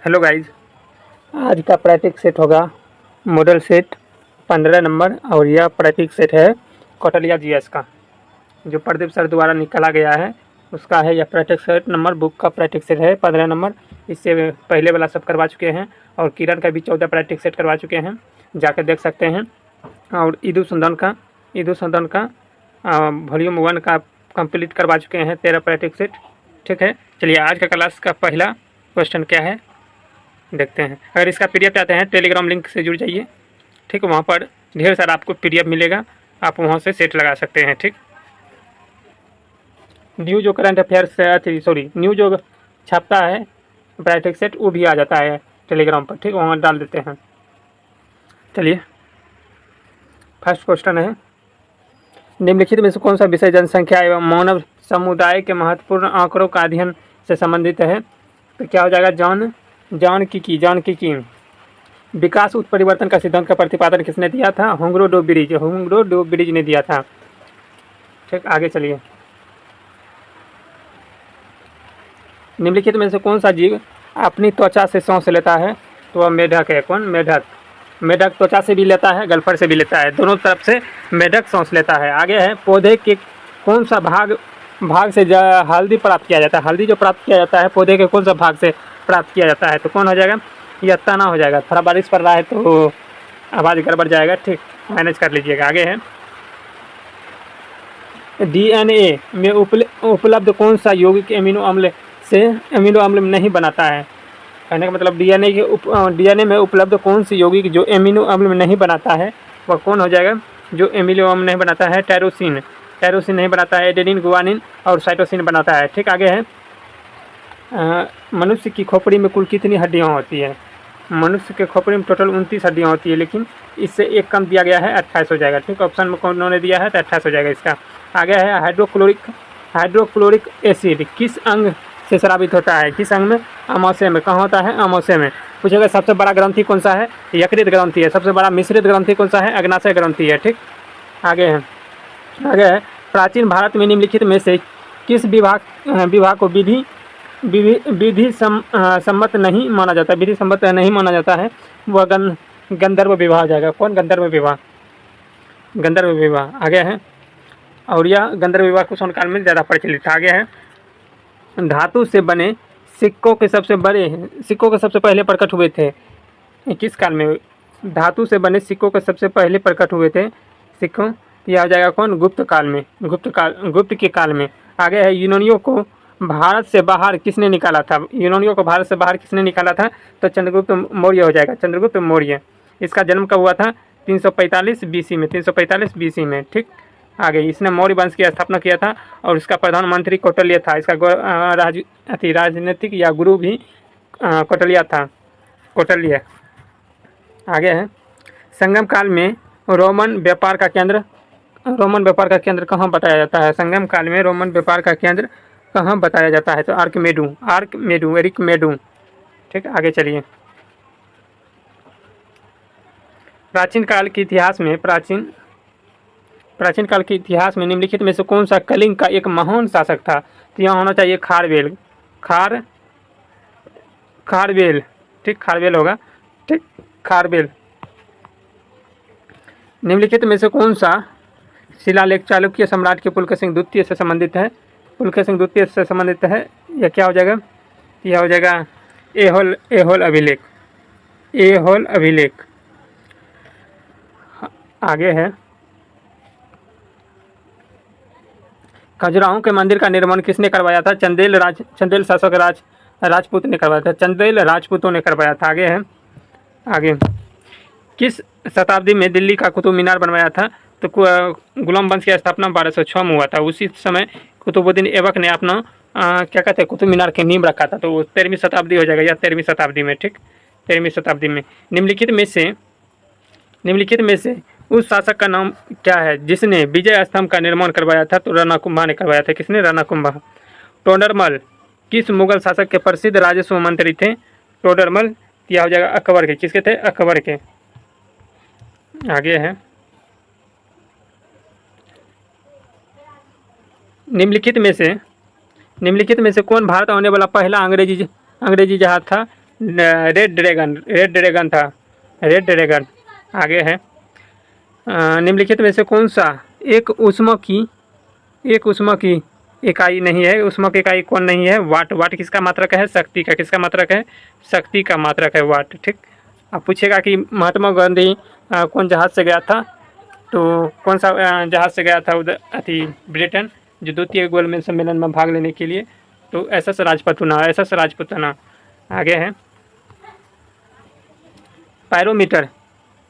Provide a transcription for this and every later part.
Hello guys, आज का practice set होगा मॉडल सेट 15 नंबर और यह प्रैक्टिस सेट है कौटिल्य जीएस का जो प्रदीप सर द्वारा निकाला गया है उसका है। यह प्रैक्टिस सेट नंबर बुक का प्रैक्टिस सेट है 15 नंबर। इससे पहले वाला सब करवा चुके हैं और किरण का भी 14 प्रैक्टिस सेट करवा चुके हैं, जाकर देख सकते हैं। और ईदू संदन का वॉल्यूम 1 का कंप्लीट करवा चुके हैं 13 प्रैक्टिस सेट। ठीक है, चलिए आज का क्लास का पहला क्वेश्चन क्या है देखते हैं। अगर इसका पीडीएफ चाहते हैं टेलीग्राम लिंक से जुड़ जाइए। ठीक, वहाँ पर ढेर सारा आपको पीडीएफ मिलेगा, आप वहाँ से सेट लगा सकते हैं। ठीक, न्यू जो करंट अफेयर्स न्यू जो छापता है प्रैक्टिस सेट वो भी आ जाता है टेलीग्राम पर। ठीक, वहाँ डाल देते हैं। चलिए, फर्स्ट क्वेश्चन है, निम्नलिखित में से कौन सा विषय जनसंख्या एवं मानव समुदाय के महत्वपूर्ण आंकड़ों का अध्ययन से संबंधित है? तो क्या हो जाएगा? जानकी विकास उत्परिवर्तन का सिद्धांत का प्रतिपादन किसने दिया था? होंगरो डो ब्रिज ने दिया था। ठीक, आगे चलिए। निम्नलिखित में से कौन सा जीव अपनी त्वचा से सांस लेता है? तो वह मेढक है। कौन? मेढक त्वचा से भी लेता है, गल्फर से भी लेता है, दोनों तरफ से मेढक सांस लेता है। आगे है, पौधे के कौन सा भाग से हल्दी प्राप्त किया जाता है? हल्दी जो प्राप्त किया जाता है पौधे के कौन सा भाग से प्राप्त किया जाता है? तो कौन हो जाएगा? यह तना हो जाएगा। थोड़ा बारिश पड़ रहा है तो आवाज़ गड़बड़ जाएगा। ठीक, मैनेज कर लीजिएगा। आगे है, डीएनए में उपलब्ध कौन सा यौगिक अमीनो अम्ल नहीं बनाता है? कहने का मतलब डीएनए में उपलब्ध कौन सी यौगिक जो अमीनो अम्ल में नहीं बनाता है वह कौन हो जाएगा? जो अमीनो अम्ल नहीं बनाता है टायरोसिन नहीं बनाता है, एडेनिन, गुआनिन और साइटोसिन बनाता है। ठीक, आगे है, मनुष्य की खोपड़ी में कुल कितनी हड्डियाँ होती है? मनुष्य के खोपड़ी में टोटल 29 हड्डियाँ होती है, लेकिन इससे एक कम दिया गया है, 28 हो जाएगा। ठीक, ऑप्शन में कौन उन्होंने दिया है तो 28 हो जाएगा इसका। आगे है, हाइड्रोक्लोरिक एसिड किस अंग से स्रावित होता है? किस अंग में? अमाशय में। कहाँ होता है? अमाशय में। पूछेगा सबसे बड़ा ग्रंथि कौन सा है? यकृत ग्रंथि है। सबसे बड़ा मिश्रित ग्रंथि कौन सा है? अग्नाशय ग्रंथि है। ठीक, आगे है, प्राचीन भारत में निम्नलिखित में से किस विवाह को विधि सम्मत नहीं माना जाता? विधि सम्मत नहीं माना जाता है वह गंधर्व विवाह हो जाएगा। कौन? गंधर्व विवाह। आगे है, और यह गंधर्व विवाह कुषाण काल में ज़्यादा प्रचलित था। आगे है, धातु से बने सिक्कों के सबसे पहले प्रकट हुए थे किस काल में? धातु से बने सिक्कों के सबसे पहले प्रकट हुए थे सिक्कों, यह हो जाएगा कौन? गुप्त के काल में। आगे है, यूनानियों को भारत से बाहर किसने निकाला था? तो चंद्रगुप्त मौर्य हो जाएगा। चंद्रगुप्त मौर्य। इसका जन्म कब हुआ था? 345 बीसी में। ठीक, आगे, इसने मौर्य वंश की स्थापना किया था और इसका प्रधानमंत्री कौटिल्य था। इसका राजनीतिक या गुरु भी कौटिल्य। आगे है, संगम काल में रोमन व्यापार का केंद्र कहाँ बताया जाता है? संगम काल में रोमन व्यापार का केंद्र कहाँ बताया जाता है? तो एरिकमेडू। ठीक, आगे चलिए। प्राचीन काल के इतिहास में निम्नलिखित में से कौन सा कलिंग का एक महान शासक था? तो यहाँ होना चाहिए खारवेल। ठीक, खारवेल होगा। ठीक, खारवेल। निम्नलिखित में से कौन सा शिलालेख चालुक्य सम्राट के पुलकेशिन द्वितीय से संबंधित है? यह क्या हो जाएगा? यह हो जाएगा एहोल अभिलेख। आगे है, खजुराहो के मंदिर का निर्माण किसने करवाया था? चंदेल शासक राजपूत ने करवाया था। चंदेल राजपूतों ने करवाया था। आगे किस शताब्दी में दिल्ली का कुतुब मीनार बनवाया था? तो गुलाम वंश की स्थापना 1206 में हुआ था। उसी समय कुतुबुद्दीन ऐबक ने अपना क्या कहते हैं कुतुब मीनार की नींव रखा था। तो वो 13वीं शताब्दी हो जाएगा या 13वीं शताब्दी में। ठीक, 13वीं शताब्दी में। निम्नलिखित में से उस शासक का नाम क्या है जिसने विजय स्तंभ का निर्माण करवाया था? तो राणाकुंभा ने करवाया था। किसने? राणाकुंभा। टोडरमल किस मुगल शासक के प्रसिद्ध राजस्व मंत्री थे? टोडरमल। यह हो जाएगा अकबर के। किसके थे? अकबर के। आगे है, निम्नलिखित में से कौन भारत आने वाला पहला अंग्रेजी जहाज था? रेड ड्रैगन, रेड ड्रैगन था, रेड ड्रैगन। आगे है निम्नलिखित में से कौन सा एक ऊष्मा की इकाई नहीं है? ऊष्मा की इकाई कौन नहीं है? वाट। वाट किसका मात्रक है? शक्ति का। किसका मात्रक है? शक्ति का मात्रक है वाट। ठीक। अब पूछेगा कि महात्मा गांधी कौन जहाज़ से गया था? तो कौन सा जहाज़ से गया था उधर अति ब्रिटेन, जो द्वितीय गोलमेज सम्मेलन में भाग लेने के लिए? तो SS राजपुताना, SS राजपुताना। आगे है पायरोमीटर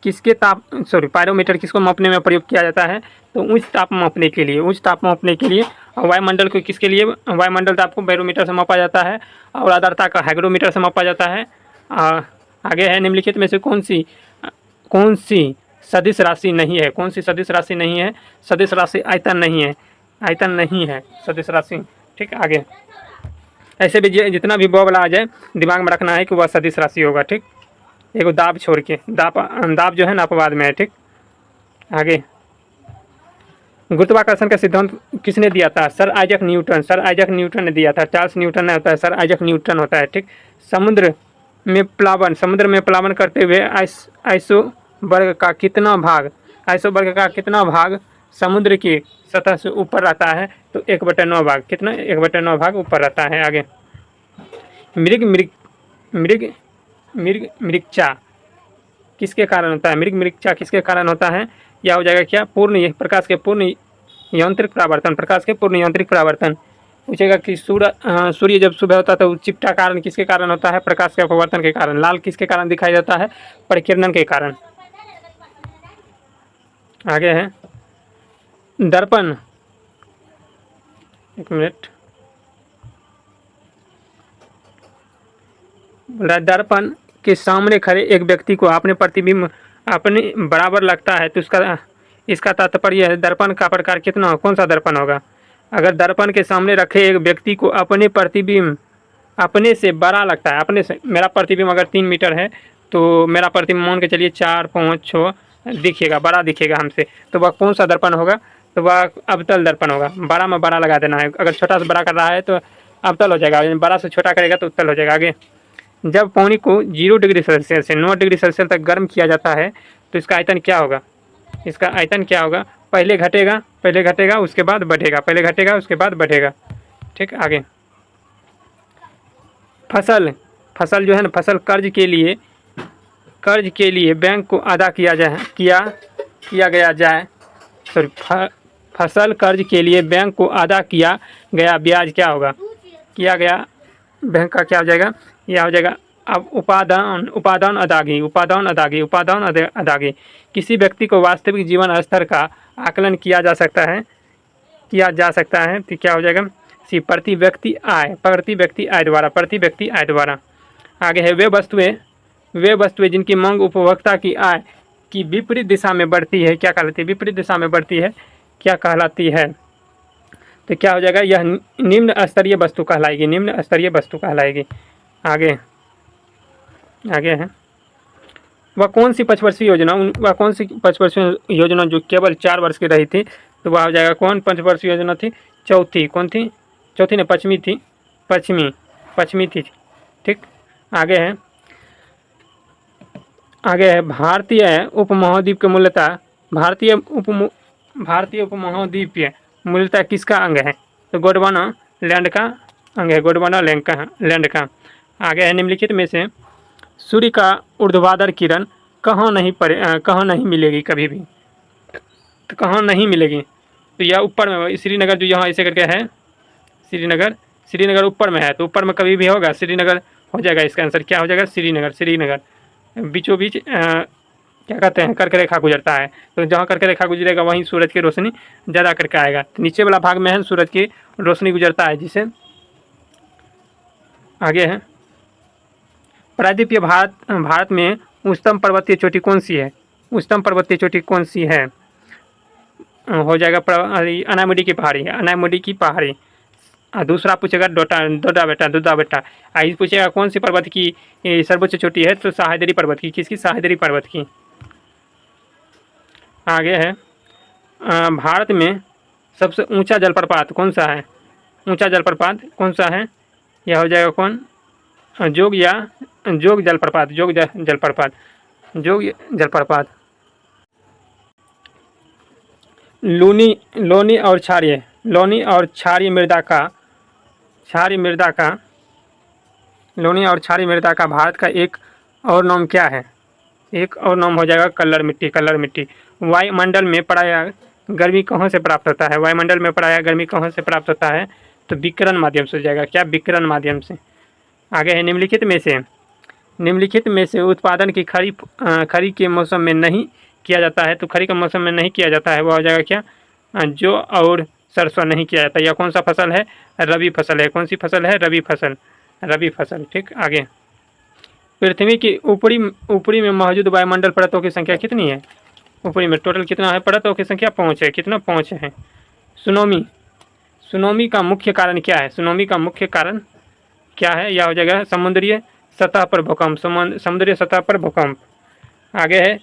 पायरोमीटर किसको मापने में प्रयोग किया जाता है? तो उच्च ताप मापने के लिए, उच्च ताप मापने के लिए। और वायुमंडल को किसके लिए? वायुमंडल ताप को बैरोमीटर से मापा जाता है और आर्द्रता का हाइग्रोमीटर से मापा जाता है। आगे है निम्नलिखित में से कौन सी सदिश राशि नहीं है? कौन सी सदिश राशि नहीं है? सदिश राशि आयतन नहीं है, आयतन नहीं है सदिश राशि। ठीक। आगे ऐसे भी जितना भी बॉबल आ जाए दिमाग में रखना है कि वह सदिश राशि होगा। ठीक। एगो दाब छोड़ के, दाब जो है ना अपवाद में है। ठीक। आगे गुरुत्वाकर्षण का सिद्धांत किसने दिया था? Sir Isaac Newton. Sir Isaac Newton ने दिया था। चार्ल्स न्यूटन नहीं होता है, सर आइजैक न्यूटन होता है। ठीक। समुद्र में प्लावन करते हुए आइसोबर्ग का कितना भाग समुद्र की सतह से ऊपर रहता है? तो 1/9 भाग। कितना? 1/9 भाग ऊपर रहता है। आगे मृगमृक्षा किसके कारण होता है? मृगमृक्षा किसके कारण होता है? यह हो जाएगा क्या? प्रकाश के पूर्ण यांत्रिक परावर्तन। प्रकाश के पूर्ण यांत्रिक परावर्तन। पूछेगा कि सूर्य जब सुबह होता है तो चिपटा कारण किसके कारण होता है? प्रकाश के अपवर्तन के कारण। लाल किसके कारण दिखाई देता है? परिकिरण के कारण। आगे है दर्पण। एक मिनट, दर्पण के सामने खड़े एक व्यक्ति को अपने प्रतिबिंब अपने बराबर लगता है तो इसका तात्पर्य है दर्पण का प्रकार कितना? कौन सा दर्पण होगा? अगर दर्पण के सामने रखे एक व्यक्ति को अपने प्रतिबिंब अपने से बड़ा लगता है, अपने से, मेरा प्रतिबिंब अगर 3 मीटर है तो मेरा प्रतिबिंब मान के चलिए 4, 5, 6 दिखेगा, बड़ा दिखेगा हमसे, तो वह कौन सा दर्पण होगा? तो वह अवतल दर्पण होगा। बड़ा में बड़ा लगा देना है। अगर छोटा से बड़ा कर रहा है तो अवतल हो जाएगा, बड़ा से छोटा करेगा तो उत्तल हो जाएगा। आगे जब पानी को 0 डिग्री सेल्सियस से 9 डिग्री सेल्सियस तक गर्म किया जाता है तो इसका आयतन क्या होगा? इसका आयतन क्या होगा? पहले घटेगा उसके बाद बढ़ेगा, पहले घटेगा उसके बाद बढ़ेगा। ठीक। आगे फसल जो है ना, फसल कर्ज के लिए बैंक को अदा किया गया जाए फसल कर्ज के लिए बैंक को अदा किया गया ब्याज क्या होगा? किया गया बैंक का क्या हो जाएगा? यह हो जाएगा अब उपादान अदागी। किसी व्यक्ति को वास्तविक जीवन स्तर का आकलन किया जा सकता है तो क्या हो जाएगा? प्रति व्यक्ति आय द्वारा। आगे है वे वस्तुएं जिनकी मांग उपभोक्ता की आय की विपरीत दिशा में बढ़ती है क्या कहलाती है? विपरीत दिशा में बढ़ती है क्या कहलाती है? तो क्या हो जाएगा? यह निम्न स्तरीय वस्तु कहलाएगी। आगे है वह कौन सी पंचवर्षीय योजना जो केवल 4 वर्ष की रही थी? तो वह हो जाएगा कौन पंचवर्षीय योजना थी? चौथी। कौन थी? चौथी ने पश्चिमी थी। ठीक। आगे है भारतीय उपमहाद्वीप मूलतः किसका अंग है? तो गोंडवाना लैंड का अंग है, गोंडवाना लैंड का। आगे है निम्नलिखित में से सूर्य का ऊर्ध्वाधर किरण कहाँ नहीं मिलेगी कभी भी? तो कहाँ नहीं मिलेगी? तो यह ऊपर में, श्रीनगर जो यहाँ ऐसे करके है, श्रीनगर ऊपर में है तो ऊपर में कभी भी होगा, श्रीनगर हो जाएगा। इसका आंसर क्या हो जाएगा? श्रीनगर बीचों बीच क्या कहते हैं कर्क रेखा गुजरता है, तो जहाँ कर्क रेखा गुजरेगा वहीं सूरज की रोशनी ज़्यादा करके आएगा। तो नीचे वाला भाग में है सूरज की रोशनी गुजरता है जिसे। आगे है प्रायद्वीपीय भारत में उच्चतम पर्वतीय चोटी कौन सी है? हो जाएगा अनामुडी की पहाड़ी। दूसरा पूछेगा दोड्डा बेटा। इस पूछेगा कौन सी पर्वत की सर्वोच्च चोटी है? तो सह्याद्री पर्वत की। किसकी? सह्याद्री पर्वत की। आगे है भारत में सबसे ऊंचा जलप्रपात कौन सा है? यह हो जाएगा कौन? जोग या जोग जलप्रपात, जलप्रपात, जोग जलप्रपात। लोनी और क्षारीय मृदा का भारत का एक और नाम क्या है? एक और नाम हो जाएगा कलर मिट्टी। वायुमंडल में पराया गर्मी कहाँ से प्राप्त होता है? वायुमंडल में पराया गर्मी कहाँ से प्राप्त होता है? तो विकिरण माध्यम से हो जाएगा। क्या? विकिरण माध्यम से। आगे है निम्नलिखित में से उत्पादन की खरीफ के मौसम में नहीं किया जाता है। तो खरीफ के मौसम में नहीं किया जाता है, वह हो जाएगा क्या? जौ और सरसों नहीं किया जाता। यह कौन सा फसल है? रबी फसल है। कौन सी फसल है? रबी फसल। ठीक। आगे, पृथ्वी की ऊपरी में मौजूद वायुमंडल परतों की संख्या कितनी है? ऊपरी में टोटल कितना है? परतों की संख्या 5 है। कितना? 5 है। सुनामी का मुख्य कारण क्या है? सुनामी का मुख्य कारण क्या है? यह हो जाएगा समुद्रीय सतह पर भूकंप। आगे है,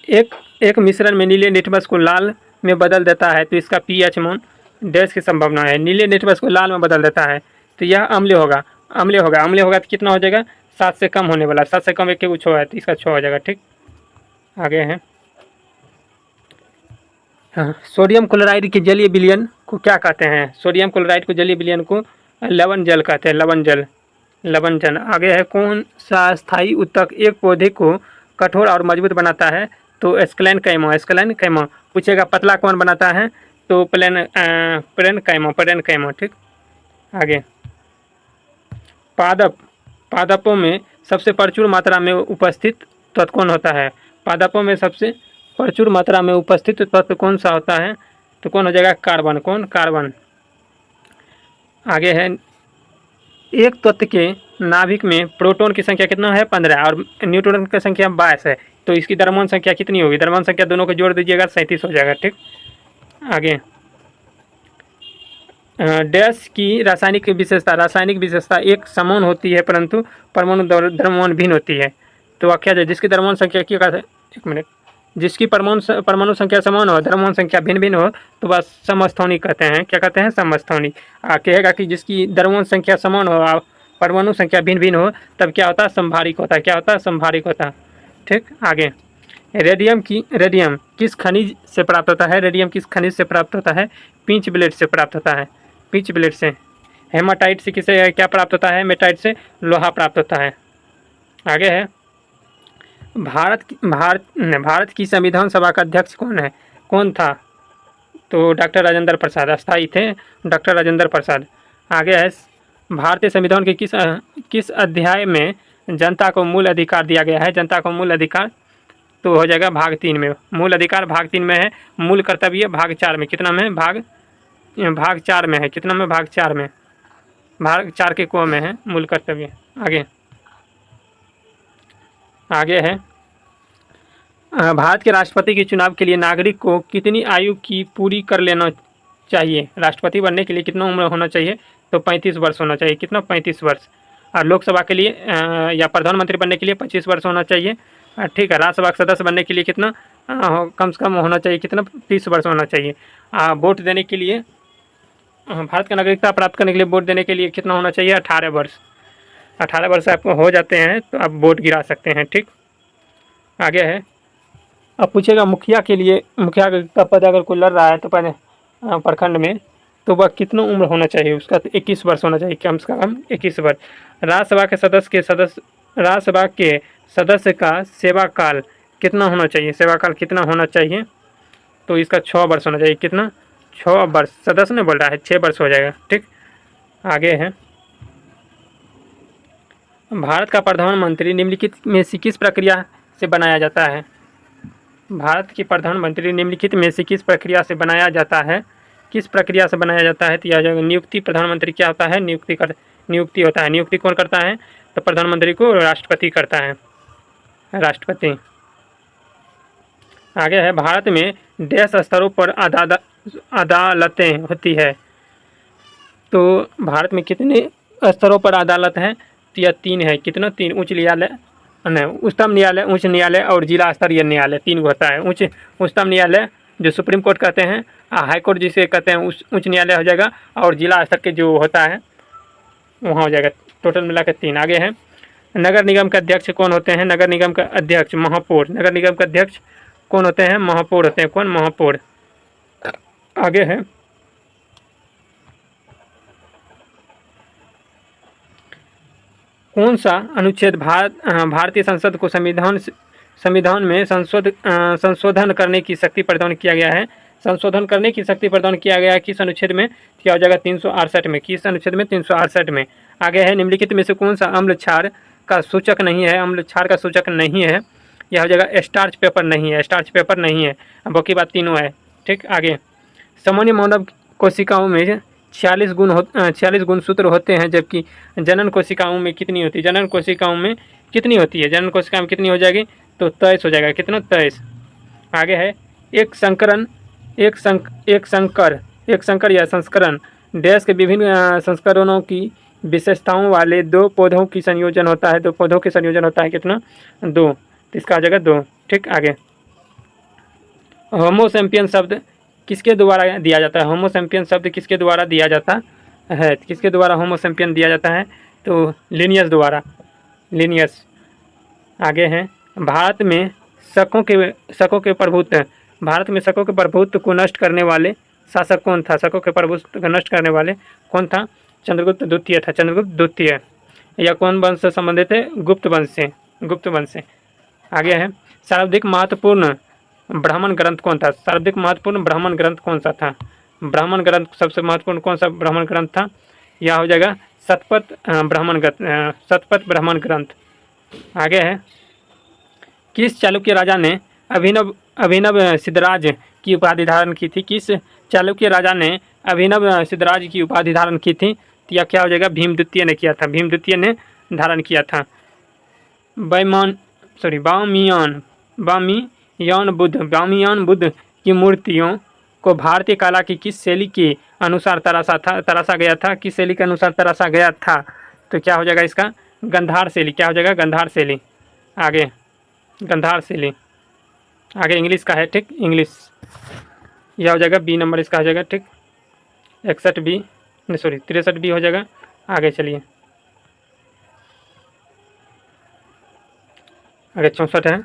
एक मिश्रण में नीले लिटमस को लाल में बदल देता है तो इसका पीएच मान डैश की संभावना है। नीले लिटमस को लाल में बदल देता है तो यह अम्लीय होगा। तो कितना हो जाएगा? 7 से कम होने वाला। 7 से कम एक 6 है तो इसका 6 हो जाएगा। ठीक। आगे है, हाँ, सोडियम क्लोराइड के जलीय विलयन को क्या कहते हैं? सोडियम क्लोराइड को जलीय विलयन को लवण जल कहते हैं। लवण जल। आगे है, कौन सा स्थायी ऊतक एक पौधे को कठोर और मजबूत बनाता है? तो एस्क्लेन कैमो। पूछेगा पतला कौन बनाता है? तो पेरेन कैमो। ठीक। आगे, पादपों में सबसे प्रचुर मात्रा में उपस्थित तत्व कौन होता है? पादपों में सबसे प्रचुर मात्रा में उपस्थित तत्व कौन सा होता है? तो कौन हो जाएगा? कार्बन। आगे है, एक तत्व के नाभिक में प्रोटॉन की संख्या कितना है? 15 और न्यूट्रॉन की संख्या 22 है। तो इसकी द्रव्यमान संख्या कितनी होगी? द्रव्यमान संख्या दोनों को जोड़ दीजिएगा 37 हो जाएगा। ठीक। आगे, डैश की रासायनिक विशेषता एक समान होती है परंतु परमाणु द्रव्यमान भिन्न होती है। तो वाक्य है, जिसकी द्रव्यमान संख्या क्या कहते हैं? एक मिनट। जिसकी परमाणु संख्या समान हो, द्रव्यमान संख्या भिन्न हो तो वह समस्थानिक कहते हैं। क्या कहते हैं? समस्थानिक। कहेगा कि जिसकी द्रव्यमान संख्या समान हो, परमाणु संख्या भिन्न हो, तब क्या होता है? संभारिक होता है। क्या होता है? संभारिक होता है। ठीक। आगे, रेडियम किस खनिज से प्राप्त होता है? पिंच ब्लेड से प्राप्त होता है। हेमाटाइट से किसे क्या प्राप्त होता है? हेमाटाइट से लोहा प्राप्त होता है। आगे है, भारत की संविधान सभा का अध्यक्ष कौन था? तो डॉक्टर राजेंद्र प्रसाद। अस्थायी थे डॉक्टर राजेंद्र प्रसाद। आगे है, भारतीय संविधान के किस अध्याय में जनता को मूल अधिकार दिया गया है? जनता को मूल अधिकार तो हो जाएगा भाग 3 में। मूल अधिकार भाग 3 में है। मूल कर्तव्य भाग 4 में। कितना में? भाग 4 में है। कितना में? भाग 4 में। भाग 4 के को में है मूल कर्तव्य। आगे है, भारत के राष्ट्रपति के चुनाव के लिए नागरिक को कितनी आयु की पूरी कर लेना चाहिए? राष्ट्रपति बनने के लिए कितना उम्र होना चाहिए? तो 35 वर्ष होना चाहिए। कितना? 35 वर्ष। और लोकसभा के लिए या प्रधानमंत्री बनने के लिए 25 वर्ष होना चाहिए। ठीक है। राज्यसभा के सदस्य बनने के लिए कितना कम से कम होना चाहिए? कितना? 30 वर्ष होना चाहिए। वोट देने के लिए, भारत का नागरिकता प्राप्त करने के लिए वोट देने के लिए कितना होना चाहिए? 18 वर्ष। 18 वर्ष आपको हो जाते हैं तो आप वोट गिरा सकते हैं। ठीक। आगे है, अब पूछेगा मुखिया का पद अगर कोई लड़ रहा है तो पहले प्रखंड में, तो वह कितना उम्र होना चाहिए उसका? तो 21 वर्ष होना चाहिए। कम से कम 21 वर्ष। राज्यसभा के सदस्य का सेवा काल कितना होना चाहिए? तो इसका 6 वर्ष होना चाहिए। कितना? 6 वर्ष। सदस्य ने बोल रहा है 6 वर्ष हो जाएगा। ठीक। आगे है, भारत का प्रधानमंत्री निम्नलिखित में से किस प्रक्रिया से बनाया जाता है? भारत के प्रधानमंत्री निम्नलिखित में से किस प्रक्रिया से बनाया जाता है? तो यह जो नियुक्ति, प्रधानमंत्री क्या होता है? नियुक्ति होता है। नियुक्ति कौन करता है? तो प्रधानमंत्री को राष्ट्रपति करता है। राष्ट्रपति। आगे है, भारत में डैश स्तरों पर अदालतें होती है। तो भारत में कितने स्तरों पर अदालत हैं? तो यह 3 है। कितना? 3। उच्चतम न्यायालय, उच्च न्यायालय और जिला स्तरीय न्यायालय 3 होता है। उच्चतम न्यायालय जो सुप्रीम कोर्ट कहते हैं, हाई कोर्ट जिसे कहते हैं उच्च न्यायालय हो जाएगा, और जिला स्तर के जो होता है वहाँ हो जाएगा। टोटल मिला के 3। आगे है, नगर निगम के अध्यक्ष कौन होते हैं? नगर निगम का अध्यक्ष महापौर। नगर निगम के अध्यक्ष कौन होते हैं? महापौर होते हैं। कौन? महापौर। आगे है, कौन सा अनुच्छेद भारतीय संसद को संविधान में संशोधन करने की शक्ति प्रदान किया गया है? संशोधन करने की शक्ति प्रदान किया गया है किस अनुच्छेद में? क्या हो जाएगा? 368 में। किस अनुच्छेद में? 368 में। आगे है, निम्नलिखित में से कौन सा अम्ल क्षार का सूचक नहीं है? अम्ल क्षार का सूचक नहीं है, यह हो जाएगा स्टार्च पेपर नहीं है। स्टार्च पेपर नहीं है। अब बाकी बात तीनों है। ठीक, आगे, सामान्य मानव कोशिकाओं में 46 गुणसूत्र होते हैं, जबकि जनन कोशिकाओं में कितनी होती है? जनन कोशिकाओं में कितनी होती है? जनन कोशिका में कितनी हो जाएगी? तो 23 हो जाएगा। कितना? 23। आगे है, एक संकर या संस्करण डैश के विभिन्न संस्करणों की विशेषताओं वाले दो पौधों की संयोजन होता है। दो पौधों के संयोजन होता है। कितना? 2। तो इसका आ जाएगा 2। ठीक, आगे, होमोसेम्पियन शब्द किसके द्वारा दिया जाता है? होमोसेम्पियन शब्द किसके द्वारा दिया जाता है? किसके द्वारा होमोसेम्पियन दिया जाता है? तो लिनियस द्वारा। लिनियस। आगे है, भारत में शकों के प्रभुत्व भारत में शकों के प्रभुत्व को नष्ट करने वाले शासक कौन था? शकों के प्रभुत्व को नष्ट करने वाले कौन था? चंद्रगुप्त द्वितीय था। चंद्रगुप्त द्वितीय। या कौन वंश से संबंधित है? गुप्त वंश से। गुप्त वंश से। आगे है, सर्वाधिक महत्वपूर्ण ब्राह्मण ग्रंथ कौन था? सर्वाधिक महत्वपूर्ण ब्राह्मण ग्रंथ कौन सा था? ब्राह्मण ग्रंथ सबसे महत्वपूर्ण कौन सा ब्राह्मण ग्रंथ था? यह हो जाएगा शतपथ ब्राह्मण ग्रंथ। आगे है, किस चालुक्य राजा ने अभिनव सिद्धराज की उपाधि धारण की थी? किस चालुक्य राजा ने अभिनव सिद्धराज की उपाधि धारण की थी? तो यह क्या हो जाएगा? भीम द्वितीय ने किया था। भीम द्वितीय ने धारण किया था। बामियान बुद्ध की मूर्तियों को भारतीय कला की किस शैली के अनुसार तराशा गया था? किस शैली के अनुसार तराशा गया था? तो क्या हो जाएगा इसका? गंधार शैली। क्या हो जाएगा? गंधार शैली। आगे, गंधार शैली। आगे इंग्लिश का है। ठीक, इंग्लिश। यह हो जाएगा बी नंबर, इसका हो जाएगा। ठीक, 61 बी, नहीं सॉरी 63 बी हो जाएगा। आगे चलिए, आगे 64 है।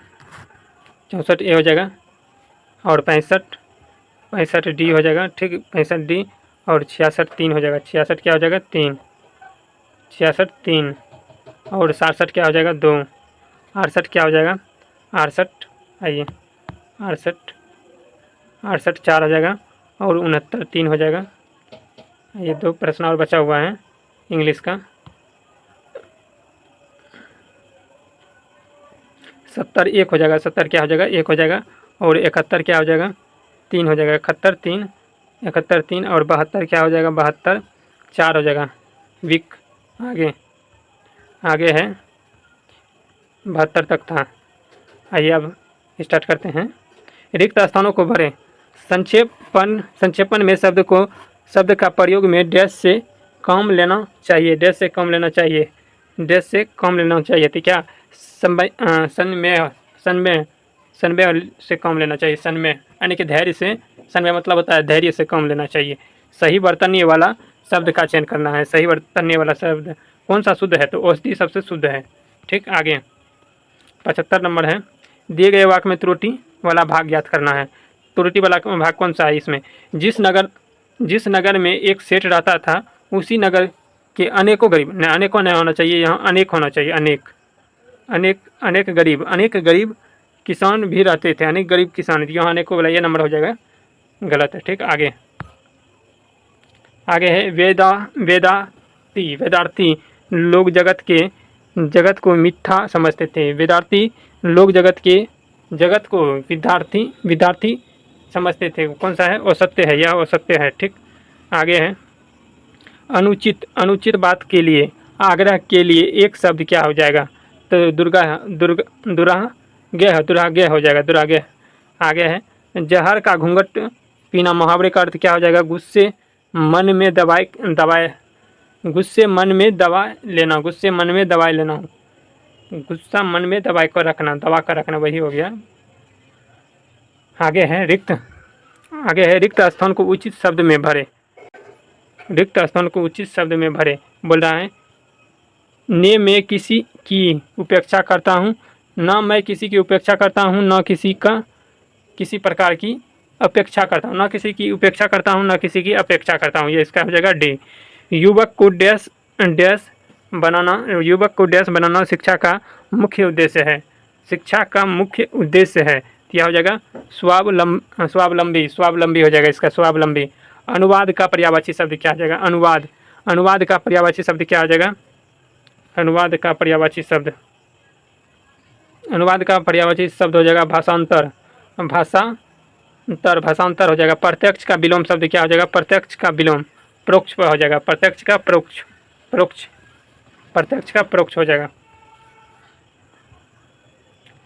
64 ए हो जाएगा। और 65 डी हो जाएगा। ठीक, 65 डी। और 66 3 हो जाएगा। 66 क्या हो जाएगा? 3। 66 3। और 67 क्या हो जाएगा? 2। 68 क्या हो जाएगा? 68, आइए, 68 4 हो जाएगा। और 69 3 हो जाएगा। ये 2 प्रश्न और बचा हुआ है इंग्लिश का। 70 1 हो जाएगा। 70 क्या हो जाएगा? 1 हो जाएगा। और 71 क्या हो जाएगा? 3 हो जाएगा। 71 3, 71 3। और 72 क्या हो जाएगा? 72 4 हो जाएगा। वीक। आगे है, 72 तक था। आइए अब स्टार्ट करते हैं। रिक्त स्थानों को भरें। संक्षेपण में शब्द का प्रयोग में डैश से कम लेना चाहिए। डैश से कम लेना चाहिए। डैश से कम लेना चाहिए। तो क्या? सन्मय से कम लेना चाहिए। सन्मय यानी कि धैर्य से। सन्मय मतलब होता है धैर्य से कम लेना चाहिए। सही वर्तनीय वाला शब्द का चयन करना है। सही वर्तनीय वाला शब्द कौन सा शुद्ध है? तो औषधि सबसे शुद्ध है। ठीक, आगे 75 नंबर है, दिए गए वाक्य में त्रुटि वाला भाग याद करना है। त्रुटि वाला भाग कौन सा है इसमें? जिस नगर में एक सेठ रहता था, उसी नगर के अनेकों गरीब, न अनेकों नहीं होना चाहिए, यहाँ अनेक होना चाहिए। अनेक गरीब किसान भी रहते थे। अनेक गरीब किसान, यहाँ अनेकों वाला ये नंबर हो जाएगा, गलत है। ठीक, आगे है, वेदार्थी लोग जगत को मिथ्या समझते थे। वेदार्थी लोग जगत को विद्यार्थी समझते थे। कौन सा है? असत्य है। यह असत्य है। ठीक, आगे है, अनुचित बात के लिए आग्रह के लिए एक शब्द क्या हो जाएगा? तो दुराग्रह हो जाएगा। दुराग्रह। आगे है, जहर का घूंघट पीना। मुहावरे का अर्थ क्या हो जाएगा? गुस्से मन में दवा लेना। गुस्सा मन में दवा का रखना, वही हो गया। आगे है, रिक्त स्थान को उचित शब्द में भरे। बोल रहा है, ने मैं किसी की उपेक्षा करता हूँ, न मैं किसी की उपेक्षा करता हूँ, न किसी का किसी प्रकार की अपेक्षा करता हूँ, न किसी की उपेक्षा करता हूँ, न किसी की अपेक्षा करता हूँ। ये इसका हो जाएगा डी। युवक को डैश डैश बनाना, युवक को डैश बनाना शिक्षा का मुख्य उद्देश्य है। शिक्षा का मुख्य उद्देश्य है, क्या हो जाएगा? स्वावलंबी, स्वावलंबी हो जाएगा इसका, स्वावलंबी। अनुवाद का पर्यायवाची शब्द क्या हो जाएगा? अनुवाद। अनुवाद का पर्यायवाची शब्द क्या हो जाएगा? अनुवाद का पर्यायवाची शब्द, अनुवाद का पर्यायवाची शब्द हो जाएगा भाषांतर। भाषांतर, भाषांतर हो जाएगा। प्रत्यक्ष का विलोम शब्द क्या हो जाएगा? प्रत्यक्ष का विलोम, प्रोक्ष पर हो जाएगा। प्रत्यक्ष का प्रोक्ष, प्रोक्ष, प्रत्यक्ष का प्रोक्ष हो जाएगा।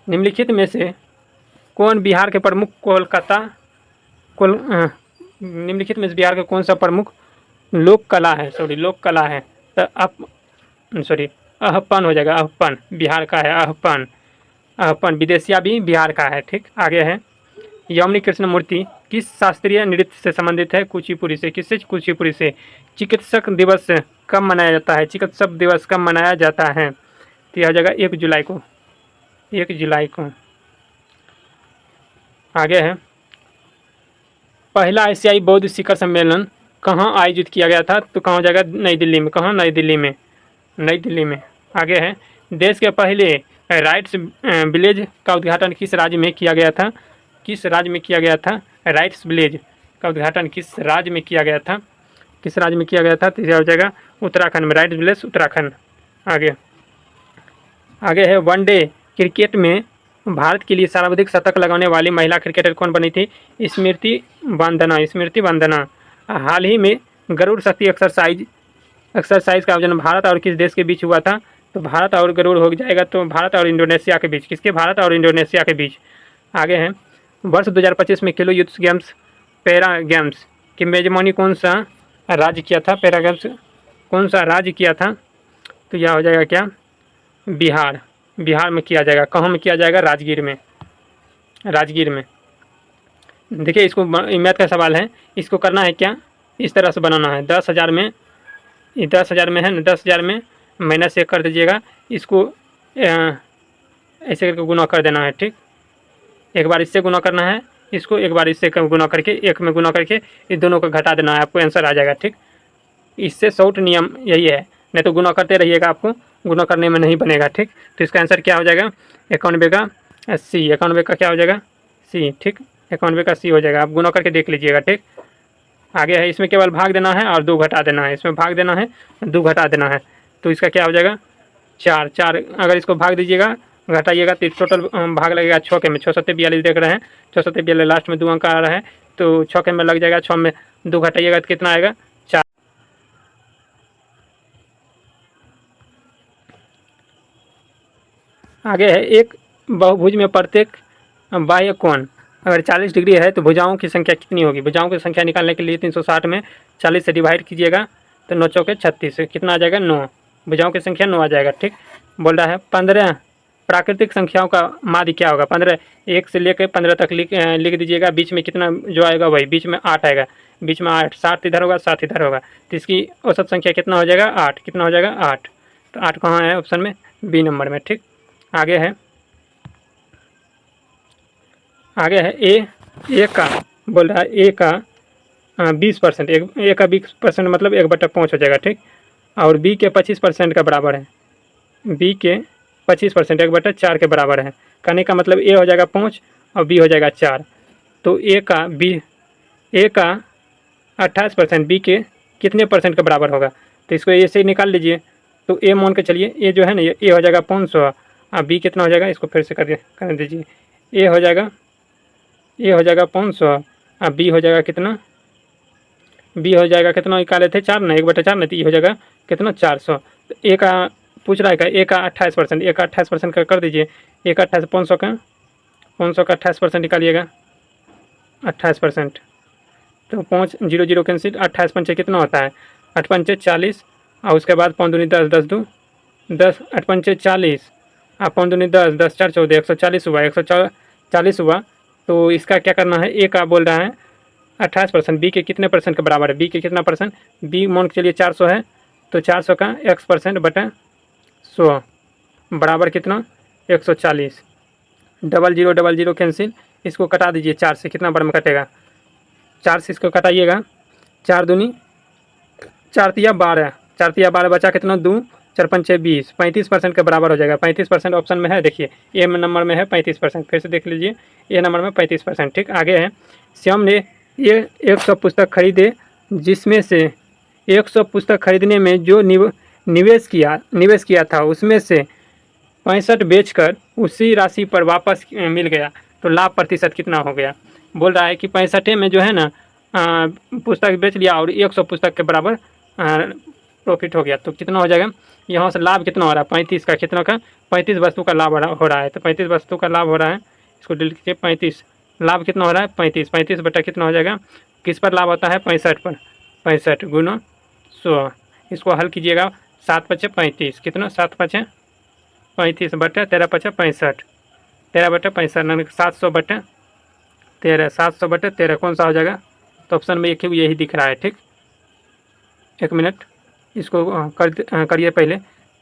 निम्नलिखित में से कौन बिहार के प्रमुख निम्नलिखित में से बिहार का कौन सा प्रमुख लोक कला है? लोक कला है तो अहपन हो जाएगा। अहपन बिहार का है, अहपन। अहपन विदेशिया भी बिहार का है। ठीक, आगे है यमुनी कृष्णमूर्ति किस शास्त्रीय नृत्य से संबंधित है? कुचिपुड़ी से। किससे? कुचिपुड़ी से। चिकित्सक दिवस कब मनाया जाता है? चिकित्सक दिवस कब मनाया जाता है? तो यह हो जाएगा 1 जुलाई को, 1 जुलाई को। आगे है पहला एशियाई बौद्ध शिखर सम्मेलन कहाँ आयोजित किया गया था? तो कहाँ हो जाएगा? नई दिल्ली में। कहाँ? नई दिल्ली में, नई दिल्ली में। आगे है देश के पहले राइट्स विलेज का उद्घाटन किस राज्य में किया गया था? किस राज्य में किया गया था? राइट्स विलेज का उद्घाटन किस राज्य में किया गया था? किस राज्य में किया गया था? तो यह हो जाएगा उत्तराखंड में, राइट्स विलेज उत्तराखंड। आगे है वनडे क्रिकेट में भारत के लिए सर्वाधिक शतक लगाने वाली महिला क्रिकेटर कौन बनी थी? स्मृति वंदना, स्मृति वंदना। हाल ही में गरुड़ शक्ति एक्सरसाइज का आयोजन भारत और किस देश के बीच हुआ था? तो भारत और गरुड़ हो जाएगा, तो भारत और इंडोनेशिया के बीच। किसके? भारत और इंडोनेशिया के बीच। आगे है वर्ष 2025 में खेलो यूथ गेम्स पैरा गेम्स की मेजबानी कौन सा राज्य किया था? पैरा गेम्स कौन सा राज्य किया था? तो यह हो जाएगा क्या? बिहार। बिहार में किया जाएगा। कहाँ में किया जाएगा? राजगीर में, राजगीर में। देखिए इसको मैथ का सवाल है, इसको करना है क्या? इस तरह से बनाना है। 10,000 में, 10,000 में है ना, 10,000 में -1 कर दीजिएगा, इसको ऐसे करके गुना कर देना है। ठीक, एक बार इससे गुना करना है, इसको एक बार इससे गुना करके, एक में गुना करके इस दोनों को घटा देना है, आपको आंसर आ जाएगा। ठीक, इससे शॉर्ट नियम यही है, नहीं तो गुना करते रहिएगा, आपको गुना करने में नहीं बनेगा। ठीक, तो इसका आंसर क्या हो जाएगा? 91 का सी। 91 का क्या हो जाएगा? सी। ठीक, 91 का सी हो जाएगा। आप गुना करके देख लीजिएगा। ठीक, आगे है इसमें केवल भाग देना है और 2 घटा देना है। इसमें भाग देना है, 2 घटा देना है, तो इसका क्या हो जाएगा? 4। 4 अगर इसको भाग दीजिएगा, घटाइएगा तो टोटल भाग लगेगा 6 के में। 6 7 42 देख रहे हैं, 6 7 42 लास्ट में 2 अंक आ रहा है, तो 6 के में लग जाएगा। 6 में 2 घटाइएगा तो कितना आएगा? 4। आगे है एक बहुभुज में प्रत्येक बाह्य कोण अगर 40 डिग्री है तो भुजाओं की संख्या कितनी होगी? भुजाओं की संख्या निकालने के लिए 360 में 40 से डिवाइड कीजिएगा, तो 9 चौके 36, कितना आ जाएगा? 9। भुजाओं की संख्या 9 आ जाएगा। ठीक, बोल रहा है 15 प्राकृतिक संख्याओं का माध्य क्या होगा? 15, 1 से लेकर 15 तक लिख दीजिएगा। बीच में कितना जो आएगा वही, बीच में 8 आएगा, बीच में 8, 7 इधर होगा, 7 इधर होगा, तो इसकी औसत संख्या कितना हो जाएगा? 8। कितना हो जाएगा? 8। तो 8 कहाँ है? ऑप्शन में, बी नंबर में। ठीक, आगे है ए का बोल रहा है ए का 20%, ए का 20% मतलब 1/5 हो जाएगा। ठीक, और बी के 25% का बराबर है। बी के 25% 1/4 के बराबर है। कहने का मतलब ए हो जाएगा 5 और बी हो जाएगा 4। तो ए का 28%, बी के कितने परसेंट के बराबर होगा? तो इसको ए से निकाल लीजिए, तो ए मान के चलिए, ए जो है ना, ये ए हो जाएगा 500 और बी कितना हो जाएगा? इसको फिर से कर दीजिए। ए हो जाएगा 500 और बी हो जाएगा कितना? बी हो जाएगा कितना निकाले थे? 4 ना, 1/4 नहीं, तो ये हो जाएगा कितना? 400। तो ए का पूछ रहा है, ए का 28%, ए का 28% का कर दीजिए। ए का 28, 500 का 28% निकालिएगा, 28%। तो 5 0 0 कैंसिल, 28 पंचे कितना होता है? 8 पंचे 40 और उसके बाद 5 दूनी 10, 10 2 10, 8 पंचे 40 और 5 दूनी 10, 10 4 14, 140 हुआ, 140 हुआ। तो इसका क्या करना है? ए का बोल रहा है 28%, बी के कितने परसेंट के बराबर है? बी के कितना परसेंट? बी मान के चलिए 400 है, तो 400 का x% बटा 100 बराबर कितना 140। 0000 कैंसिल, इसको कटा दीजिए 4 से, कितना बार में कटेगा 4 से इसको कटाइएगा, 4 दूनी 4 तिया 12, 4 तिया 12 बचा कितना 2 4 5 20, 35% के बराबर हो जाएगा। 35% ऑप्शन में है, देखिए ए नंबर में है 35%, फिर से देख लीजिए ए नंबर में 35%। ठीक, आगे है श्याम ने ये 100 पुस्तक खरीदे, जिसमें से 100 पुस्तक खरीदने में जो निवेश किया था उसमें से 65 बेचकर उसी राशि पर वापस मिल गया, तो लाभ प्रतिशत कितना हो गया। बोल रहा है कि 65 में जो है ना पुस्तक बेच लिया और 100 पुस्तक के बराबर प्रॉफिट हो गया, तो कितना हो जाएगा, यहाँ से लाभ कितना हो रहा है 35 का, कितना का 35 वस्तु का लाभ हो रहा है, तो 35 वस्तु का लाभ हो रहा है, इसको डिलीट कीजिए। 35 लाभ कितना हो रहा है 35, 35 बटा कितना हो जाएगा, किस पर लाभ होता है 65 पर, 65 गुना 100, इसको हल कीजिएगा 7 पचे 35, कितना 7 पचे 35 बटे 13 पचे 65, 13 बटे 65 700 बटे 13, 700 बटे 13 कौन सा हो जाएगा, तो ऑप्शन में एक यही दिख रहा है। ठीक, 1 मिनट इसको करिए पहले,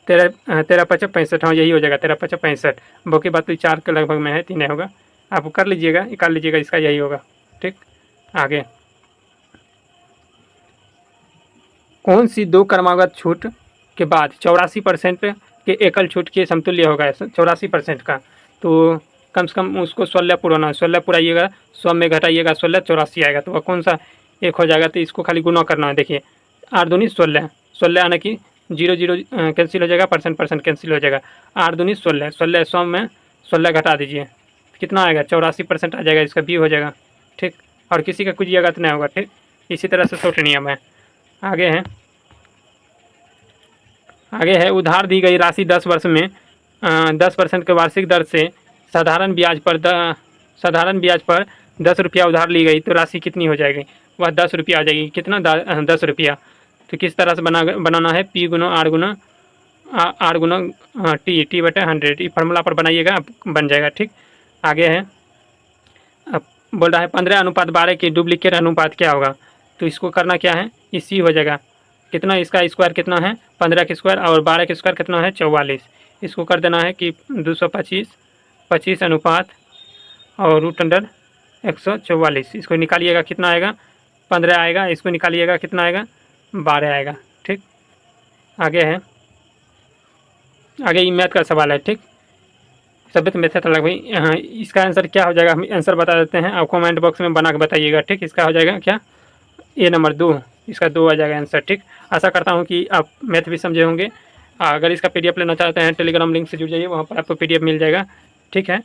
13 पचे 65, हाँ यही हो जाएगा 13 पचे 65, बाकी बात तो 4 के लगभग में है, 3 होगा, आप कर लीजिएगा, निकाल लीजिएगा, इसका यही होगा। ठीक, आगे कौन सी 2 क्रमागत छूट के बाद 84% के एकल छूट के समतुल्य होगा 84% का, तो कम से कम उसको 16 पुराना 16 पुराइएगा, 100 में घटाइएगा 16, 84 आएगा, तो वह कौन सा एक हो जाएगा, तो इसको खाली गुना करना है। देखिए 8 दूनी 16, 16 आने की 0 कैंसिल हो जाएगा, परसेंट कैंसिल हो जाएगा, 8 दूनी 16, 16 100 में 16 घटा दीजिए, कितना आएगा 84% आ जाएगा, इसका बी हो जाएगा। ठीक, और किसी का कुछ जगह नहीं होगा। ठीक, इसी तरह से शॉर्ट नियम है। आगे है उधार दी गई राशि 10 वर्ष में 10% के वार्षिक दर से साधारण ब्याज पर 10 रुपया उधार ली गई, तो राशि कितनी हो जाएगी, वह 10 रुपया आ जाएगी, कितना 10 रुपया। तो किस तरह से बनाना है, पी गुना आर गुना टी बटे 100, ये फार्मूला पर बनाइएगा, बन जाएगा। ठीक, आगे है अब बोल रहा है 15:12 की डुप्लीकेट अनुपात क्या होगा, तो इसको करना क्या है, इसी हो जाएगा, कितना इसका स्क्वायर कितना है 15 का स्क्वायर और 12 का स्क्वायर कितना है 44, इसको कर देना है कि 225 25 अनुपात और √144, इसको निकालिएगा कितना आएगा 15 आएगा, इसको निकालिएगा कितना आएगा 12 आएगा। ठीक, आगे ये मैथ का सवाल है। ठीक, सभ्यता मेथड अलग भाई, हाँ इसका आंसर क्या हो जाएगा, हम आंसर बता देते हैं, आप कमेंट बॉक्स में बना के बताइएगा। ठीक, इसका हो जाएगा क्या, ए नंबर 2, इसका 2 आ जाएगा आंसर। ठीक, आशा करता हूँ कि आप मैथ भी समझे होंगे। अगर इसका PDF लेना चाहते हैं टेलीग्राम लिंक से जुड़ जाइए, वहाँ पर आपको PDF मिल जाएगा। ठीक है,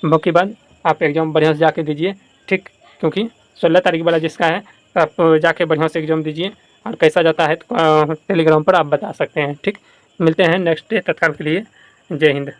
बाकी बाद आप एग्ज़ाम बढ़िया से जाके दीजिए। ठीक, क्योंकि 16 तारीख वाला जिसका है, तो आप जाके बढ़िया से एग्ज़ाम दीजिए, और कैसा जाता है तो टेलीग्राम पर आप बता सकते हैं। ठीक, मिलते हैं नेक्स्ट डे, तत्काल के लिए जय हिंद।